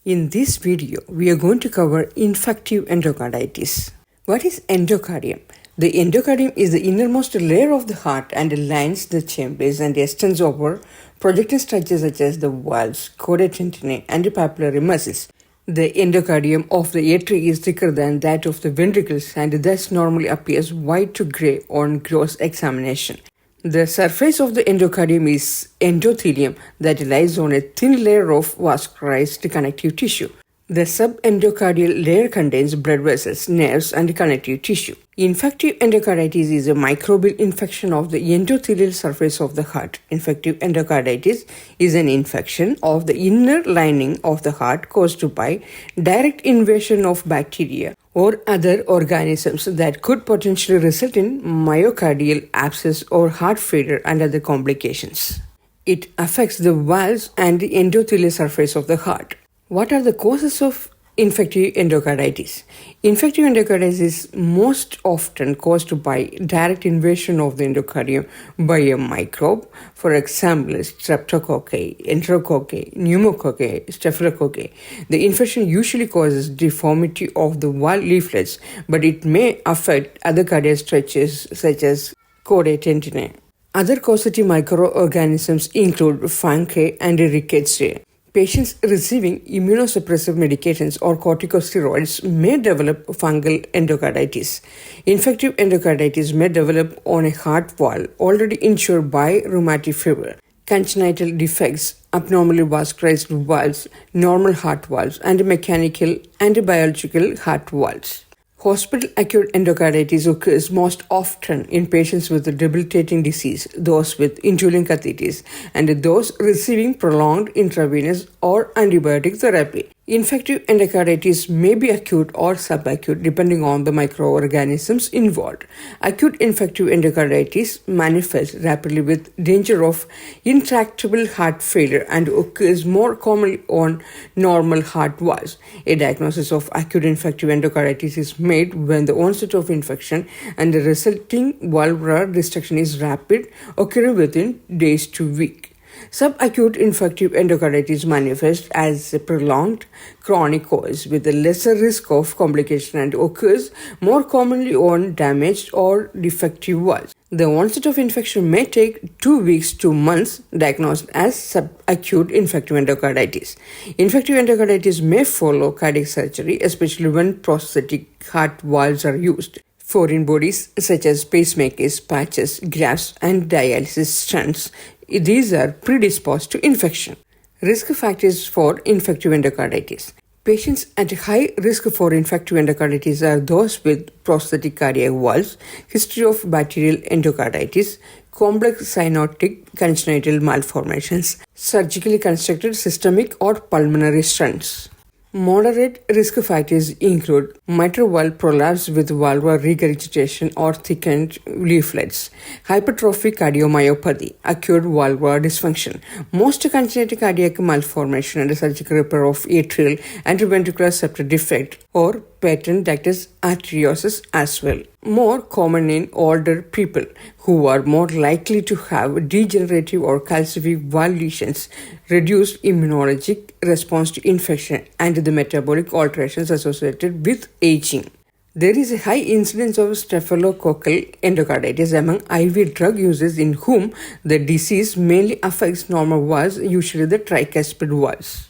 In this video, we are going to cover infective endocarditis. What is endocardium? The endocardium is the innermost layer of the heart and lines the chambers and extends over projecting structures such as the valves, chordae tendineae, and papillary muscles. The endocardium of the atria is thicker than that of the ventricles and thus normally appears white to grey on gross examination. The surface of the endocardium is endothelium that lies on a thin layer of vascularized connective tissue. The subendocardial layer contains blood vessels, nerves, and connective tissue. Infective endocarditis is a microbial infection of the endothelial surface of the heart. Infective endocarditis is an infection of the inner lining of the heart caused by direct invasion of bacteria or other organisms that could potentially result in myocardial abscess or heart failure and other complications. It affects the valves and the endothelial surface of the heart. What are the causes of infective endocarditis? Infective endocarditis is most often caused by direct invasion of the endocardium by a microbe, for example, streptococci, enterococci, pneumococci, staphylococci. The infection usually causes deformity of the valve leaflets, but it may affect other cardiac structures such as chordae tendineae. Other causative microorganisms include fungi and rickettsia. Patients receiving immunosuppressive medications or corticosteroids may develop fungal endocarditis. Infective endocarditis may develop on a heart valve already injured by rheumatic fever, congenital defects, abnormally vascularized valves, normal heart valves, and mechanical and biological heart valves. Hospital acute endocarditis occurs most often in patients with a debilitating disease, those with indwelling catheters, and those receiving prolonged intravenous or antibiotic therapy. Infective endocarditis may be acute or subacute depending on the microorganisms involved. Acute infective endocarditis manifests rapidly with danger of intractable heart failure and occurs more commonly on normal heart valves. A diagnosis of acute infective endocarditis is made when the onset of infection and the resulting valvular destruction is rapid, occurring within days to weeks. Subacute infective endocarditis manifests as a prolonged chronic course with a lesser risk of complication and occurs more commonly on damaged or defective valves. The onset of infection may take 2 weeks to months, diagnosed as subacute infective endocarditis. Infective endocarditis may follow cardiac surgery, especially when prosthetic heart valves are used. Foreign bodies such as pacemakers, patches, grafts, and dialysis stents, these are predisposed to infection. Risk factors for infective endocarditis. Patients at high risk for infective endocarditis are those with prosthetic cardiac valves, history of bacterial endocarditis, complex cyanotic congenital malformations, surgically constructed systemic or pulmonary stents. Moderate risk factors include mitral valve prolapse with valvular regurgitation or thickened leaflets, hypertrophic cardiomyopathy, acute valvular dysfunction, most congenital cardiac malformation and surgical repair of atrial and ventricular septal defect, or patent ductus arteriosus as well. More common in older people who are more likely to have degenerative or calcific valve lesions, reduced immunologic response to infection, and the metabolic alterations associated with aging. There is a high incidence of staphylococcal endocarditis among IV drug users in whom the disease mainly affects normal valves, usually the tricuspid valves.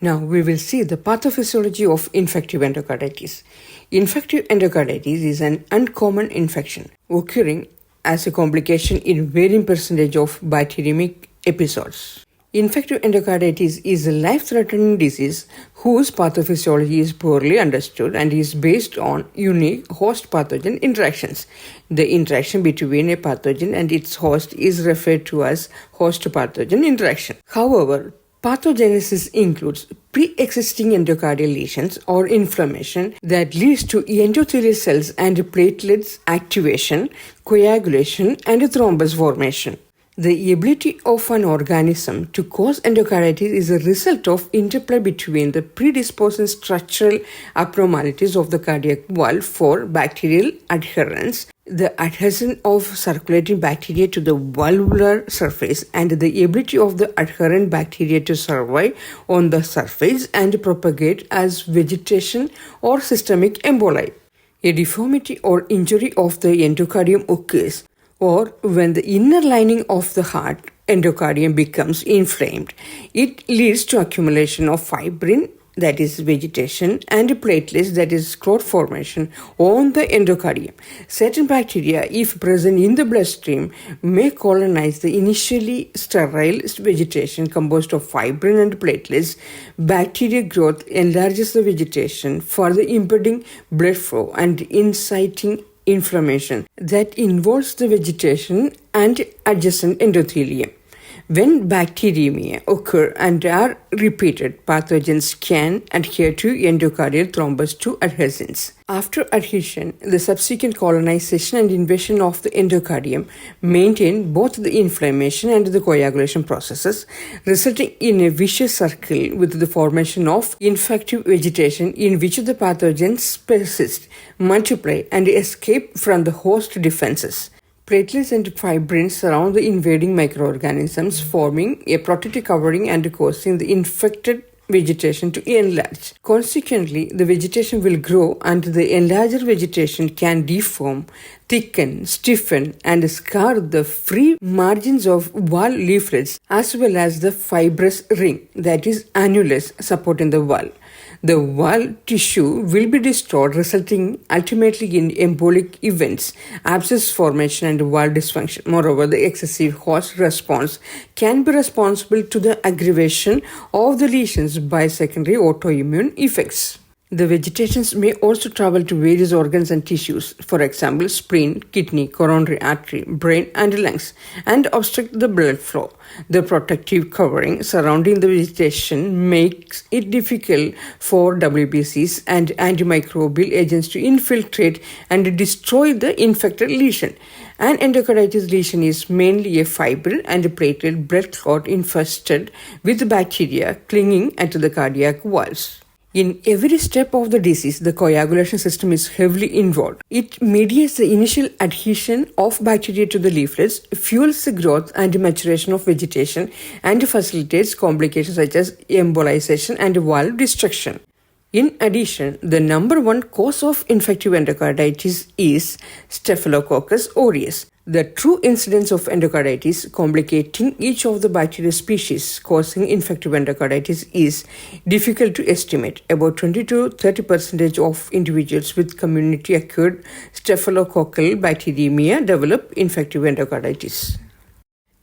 Now we will see the pathophysiology of infective endocarditis. Infective endocarditis is an uncommon infection occurring as a complication in varying percentage of bacteremic episodes. Infective endocarditis is a life-threatening disease whose pathophysiology is poorly understood and is based on unique host-pathogen interactions. The interaction between a pathogen and its host is referred to as host-pathogen interaction. However, pathogenesis includes pre-existing endocardial lesions or inflammation that leads to endothelial cells and platelets activation, coagulation, and thrombus formation. The ability of an organism to cause endocarditis is a result of interplay between the predisposing structural abnormalities of the cardiac valve for bacterial adherence The adhesion of circulating bacteria to the valvular surface and the ability of the adherent bacteria to survive on the surface and propagate as vegetation or systemic emboli. A deformity or injury of the endocardium occurs, or when the inner lining of the heart endocardium becomes inflamed. It leads to accumulation of fibrin, that is vegetation, and platelets, that is clot formation, on the endocardium. Certain bacteria, if present in the bloodstream, may colonize the initially sterile vegetation composed of fibrin and platelets. Bacterial growth enlarges the vegetation, further impeding blood flow and inciting inflammation that involves the vegetation and adjacent endothelium. When bacteremia occur and are repeated, pathogens can adhere to endocardial thrombus to adhesions. After adhesion, the subsequent colonization and invasion of the endocardium maintain both the inflammation and the coagulation processes, resulting in a vicious circle with the formation of infective vegetation in which the pathogens persist, multiply, and escape from the host defenses. Platelets and fibrins surround the invading microorganisms, forming a protective covering and causing the infected vegetation to enlarge. Consequently, the vegetation will grow and the enlarged vegetation can deform, thicken, stiffen, and scar the free margins of wall leaflets as well as the fibrous ring, that is annulus, supporting the wall. The wall tissue will be destroyed, resulting ultimately in embolic events, abscess formation, and wall dysfunction. Moreover, the excessive host response can be responsible to the aggravation of the lesions by secondary autoimmune effects. The vegetations may also travel to various organs and tissues, for example, spleen, kidney, coronary artery, brain, and lungs, and obstruct the blood flow. The protective covering surrounding the vegetation makes it difficult for WBCs and antimicrobial agents to infiltrate and destroy the infected lesion. An endocarditis lesion is mainly a fibrin and platelet blood clot infested with bacteria clinging to the cardiac walls. In every step of the disease, the coagulation system is heavily involved. It mediates the initial adhesion of bacteria to the leaflets, fuels the growth and maturation of vegetation, and facilitates complications such as embolization and valve destruction. In addition, the number one cause of infective endocarditis is Staphylococcus aureus. The true incidence of endocarditis complicating each of the bacterial species causing infective endocarditis is difficult to estimate. About 20 to 30% of individuals with community-acquired staphylococcal bacteremia develop infective endocarditis.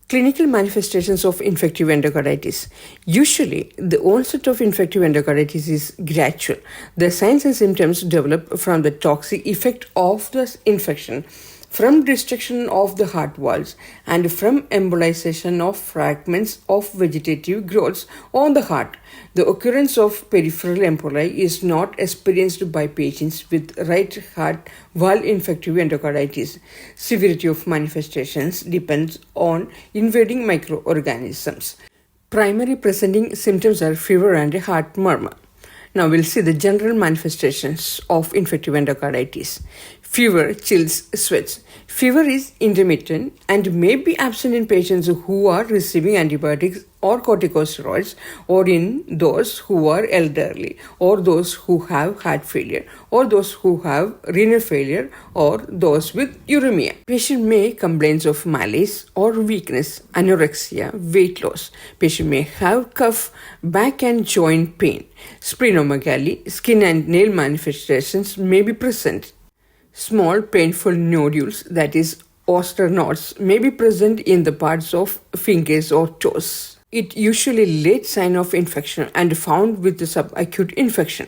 Clinical manifestations of infective endocarditis. Usually, the onset of infective endocarditis is gradual. The signs and symptoms develop from the toxic effect of the infection, from destruction of the heart walls, and from embolization of fragments of vegetative growths on the heart. The occurrence of peripheral emboli is not experienced by patients with right heart valve infective endocarditis. Severity of manifestations depends on invading microorganisms. Primary presenting symptoms are fever and heart murmur. Now we'll see the general manifestations of infective endocarditis. Fever, chills, sweats. Fever is intermittent and may be absent in patients who are receiving antibiotics or corticosteroids, or in those who are elderly, or those who have heart failure, or those who have renal failure, or those with uremia. Patient may complain of malaise or weakness, anorexia, weight loss. Patient may have cough, back and joint pain. Splenomegaly, skin and nail manifestations may be present. Small painful nodules, that is oyster knots, may be present in the parts of fingers or toes. It usually late sign of infection and found with the subacute infection.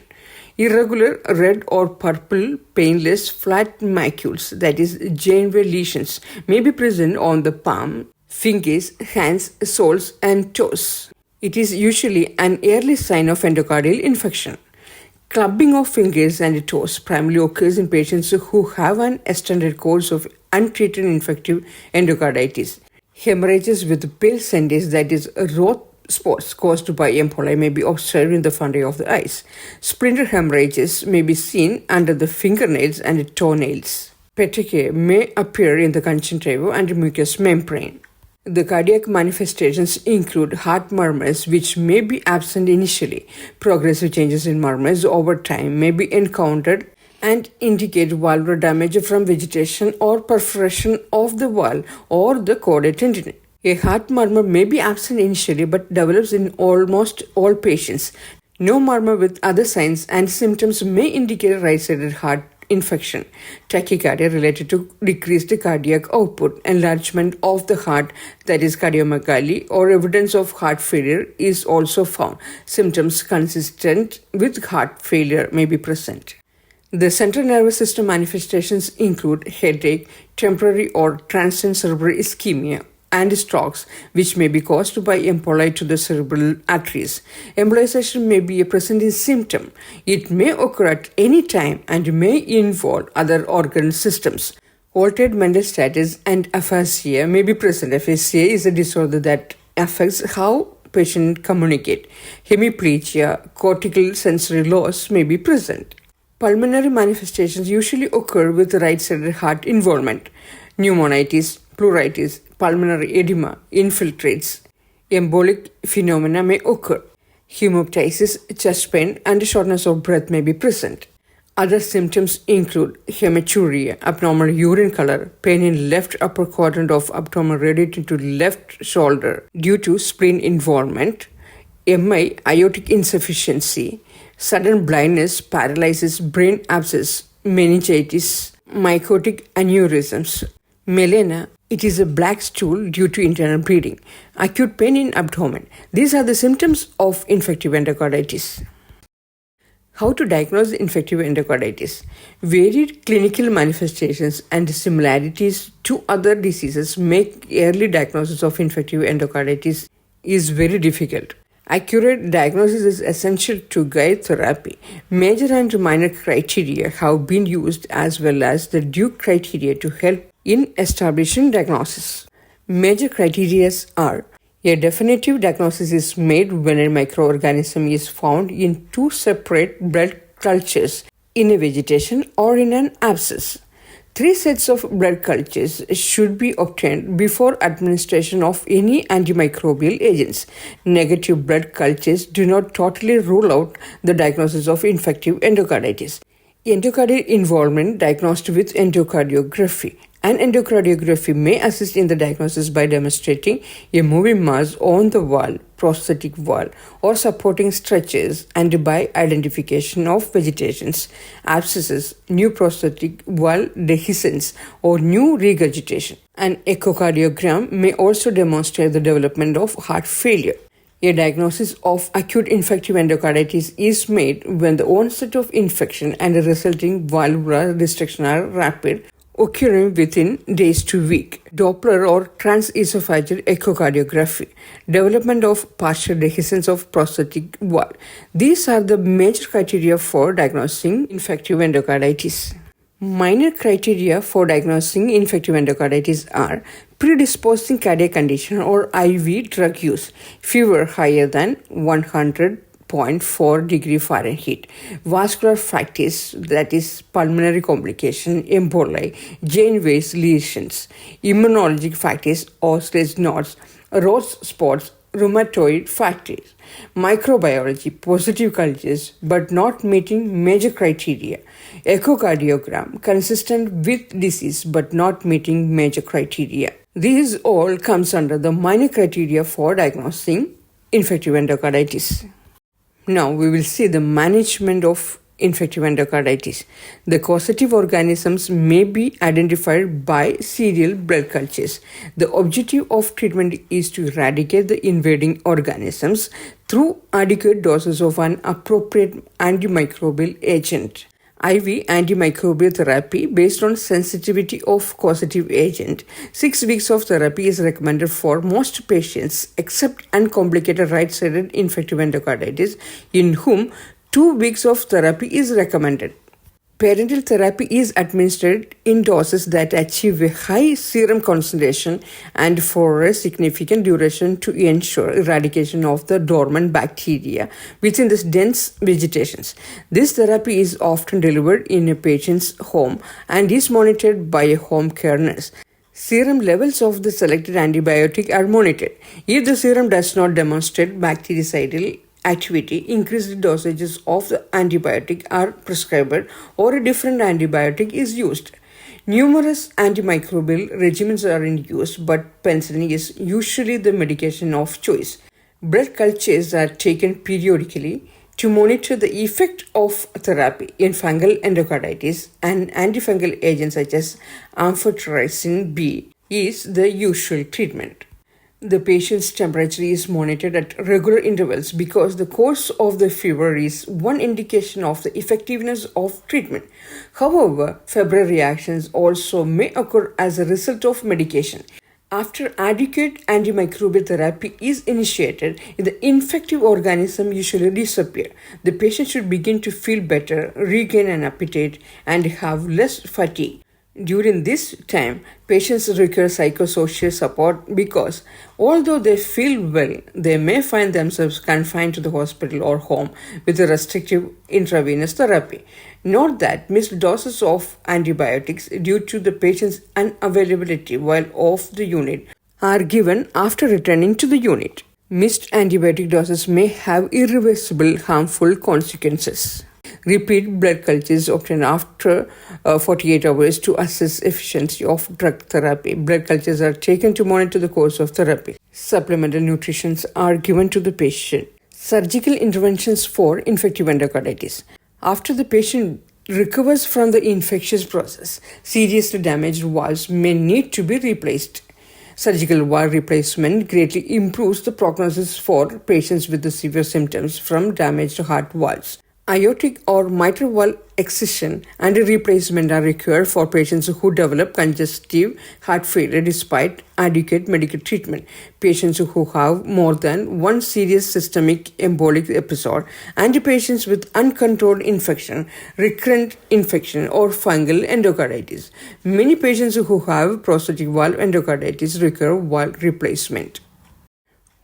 Irregular red or purple painless flat macules, that is Janeway lesions, may be present on the palm, fingers, hands, soles, and toes. It is usually an early sign of endocardial infection. Clubbing of fingers and toes primarily occurs in patients who have an extended course of untreated infective endocarditis. Hemorrhages with pale sendis, that is rough spots caused by emboli, may be observed in the fundi of the eyes. Splinter hemorrhages may be seen under the fingernails and toenails. Petechiae may appear in the conjunctiva and mucous membrane. The cardiac manifestations include heart murmurs, which may be absent initially. Progressive changes in murmurs over time may be encountered and indicate valvular damage from vegetation or perforation of the valve or the chordate tendon. A heart murmur may be absent initially but develops in almost all patients. No murmur with other signs and symptoms may indicate right-sided heart infection. Tachycardia related to decreased cardiac output, enlargement of the heart, that is cardiomegaly, or evidence of heart failure is also found. Symptoms consistent with heart failure may be present. The central nervous system manifestations include headache, temporary or transient cerebral ischemia, and strokes, which may be caused by emboli to the cerebral arteries. Embolization may be a presenting symptom. It may occur at any time and may involve other organ systems. Altered mental status and aphasia may be present. Aphasia is a disorder that affects how patient communicate. Hemiplegia, cortical sensory loss may be present. Pulmonary manifestations usually occur with right-sided heart involvement. Pneumonitis, pleuritis, pulmonary edema, infiltrates. Embolic phenomena may occur. Hemoptysis, chest pain, and shortness of breath may be present. Other symptoms include hematuria, abnormal urine color, pain in left upper quadrant of abdomen radiating to left shoulder due to spleen involvement, MI, aortic insufficiency, sudden blindness, paralysis, brain abscess, meningitis, mycotic aneurysms. Melena, it is a black stool due to internal bleeding. Acute pain in abdomen. These are the symptoms of infective endocarditis. How to diagnose infective endocarditis? Varied clinical manifestations and similarities to other diseases make early diagnosis of infective endocarditis is very difficult. Accurate diagnosis is essential to guide therapy. Major and minor criteria have been used as well as the Duke criteria to help in establishing diagnosis. Major criteria are: a definitive diagnosis is made when a microorganism is found in two separate blood cultures, in a vegetation or in an abscess. 3 sets of blood cultures should be obtained before administration of any antimicrobial agents. Negative blood cultures do not totally rule out the diagnosis of infective endocarditis. Endocardial involvement diagnosed with endocardiography. An endocardiography may assist in the diagnosis by demonstrating a moving mass on the wall, prosthetic wall, or supporting structures, and by identification of vegetations, abscesses, new prosthetic wall dehiscence, or new regurgitation. An echocardiogram may also demonstrate the development of heart failure. A diagnosis of acute infective endocarditis is made when the onset of infection and the resulting valvular restriction are rapid, occurring within days to weeks. Doppler or transesophageal echocardiography. Development of partial dehiscence of prosthetic wall. These are the major criteria for diagnosing infective endocarditis. Minor criteria for diagnosing infective endocarditis are predisposing cardiac condition or IV drug use, fever higher than 100.4 degree Fahrenheit, vascular factors, that is pulmonary complication, emboli, Janeway's lesions, immunologic factors, osseous knots, rose spots, rheumatoid factors, microbiology, positive cultures but not meeting major criteria, echocardiogram, consistent with disease but not meeting major criteria. These all comes under the minor criteria for diagnosing infective endocarditis. Now we will see the management of infective endocarditis. The causative organisms may be identified by serial blood cultures. The objective of treatment is to eradicate the invading organisms through adequate doses of an appropriate antimicrobial agent. IV antimicrobial therapy based on sensitivity of causative agent. 6 weeks of therapy is recommended for most patients except uncomplicated right-sided infective endocarditis, in whom 2 weeks of therapy is recommended. Parenteral therapy is administered in doses that achieve a high serum concentration and for a significant duration to ensure eradication of the dormant bacteria within the dense vegetations. This therapy is often delivered in a patient's home and is monitored by a home care nurse. Serum levels of the selected antibiotic are monitored. If the serum does not demonstrate bactericidal activity, increased dosages of the antibiotic are prescribed or a different antibiotic is used. Numerous antimicrobial regimens are in use, but penicillin is usually the medication of choice. Blood cultures are taken periodically to monitor the effect of therapy in fungal endocarditis, and antifungal agents such as amphotericin B is the usual treatment. The patient's temperature is monitored at regular intervals because the course of the fever is one indication of the effectiveness of treatment. However, febrile reactions also may occur as a result of medication. After adequate antimicrobial therapy is initiated, the infective organism usually disappears. The patient should begin to feel better, regain an appetite, and have less fatigue. During this time, patients require psychosocial support because although they feel well, they may find themselves confined to the hospital or home with a restrictive intravenous therapy. Note that missed doses of antibiotics due to the patient's unavailability while off the unit are given after returning to the unit. Missed antibiotic doses may have irreversible harmful consequences. Repeat blood cultures obtained after 48 hours to assess efficiency of drug therapy. Blood cultures are taken to monitor the course of therapy. Supplemental nutrition are given to the patient. Surgical interventions for infective endocarditis. After the patient recovers from the infectious process, seriously damaged valves may need to be replaced. Surgical valve replacement greatly improves the prognosis for patients with the severe symptoms from damaged heart valves. Aortic or mitral valve excision and replacement are required for patients who develop congestive heart failure despite adequate medical treatment. Patients who have more than one serious systemic embolic episode and patients with uncontrolled infection, recurrent infection, or fungal endocarditis. Many patients who have prosthetic valve endocarditis require valve replacement.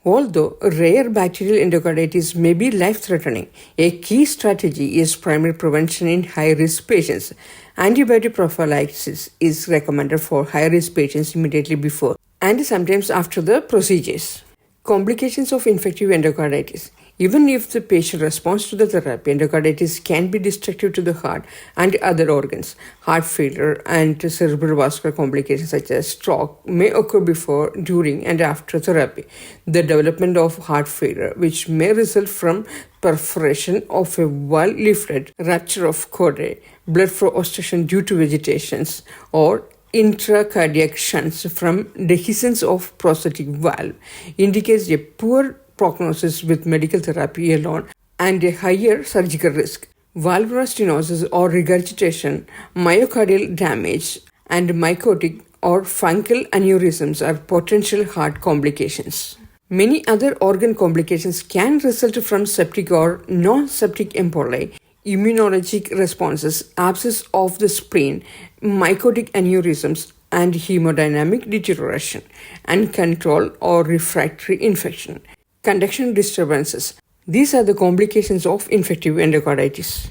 Although rare bacterial endocarditis may be life-threatening, a key strategy is primary prevention in high-risk patients. Antibiotic prophylaxis is recommended for high-risk patients immediately before and sometimes after the procedures. Complications of infective endocarditis. Even if the patient responds to the therapy, endocarditis can be destructive to the heart and other organs. Heart failure and cerebrovascular complications such as stroke may occur before, during, and after therapy. The development of heart failure, which may result from perforation of a valve leaflet, rupture of chordae, blood flow obstruction due to vegetations, or intracardiac shunts from dehiscence of prosthetic valve, indicates a poor prognosis with medical therapy alone and a higher surgical risk. Valvular stenosis or regurgitation, myocardial damage, and mycotic or fungal aneurysms are potential heart complications. Many other organ complications can result from septic or non-septic emboli, immunologic responses, abscess of the spleen, mycotic aneurysms, and hemodynamic deterioration, uncontrolled or refractory infection. Conduction disturbances. These are the complications of infective endocarditis.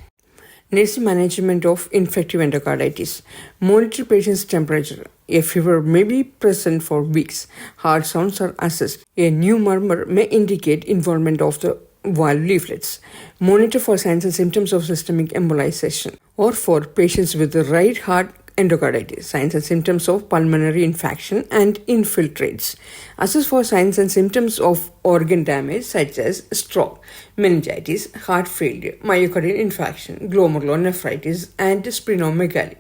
Nursing management of infective endocarditis. Monitor patient's temperature. A fever may be present for weeks. Heart sounds are assessed. A new murmur may indicate involvement of the valve leaflets. Monitor for signs and symptoms of systemic embolization. Or for patients with the right heart endocarditis, signs and symptoms of pulmonary infarction and infiltrates. Assess for signs and symptoms of organ damage such as stroke, meningitis, heart failure, myocardial infarction, glomerulonephritis, and splenomegaly.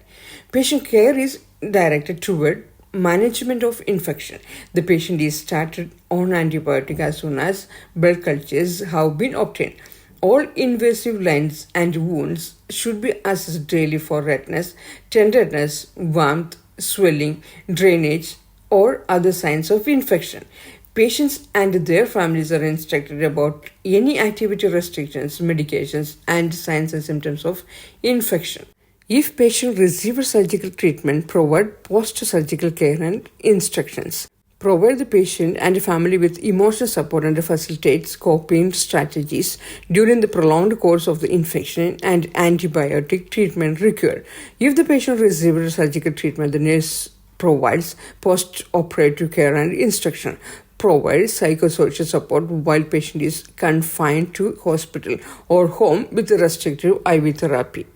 Patient care is directed toward management of infection. The patient is started on antibiotic as soon as blood cultures have been obtained. All invasive lines and wounds should be assessed daily for redness, tenderness, warmth, swelling, drainage, or other signs of infection. Patients and their families are instructed about any activity restrictions, medications, and signs and symptoms of infection. If patient receives surgical treatment, provide post-surgical care and instructions. Provide the patient and family with emotional support and facilitates coping strategies during the prolonged course of the infection and antibiotic treatment required. If the patient receives surgical treatment, the nurse provides post-operative care and instruction. Provides psychosocial support while patient is confined to hospital or home with restrictive IV therapy.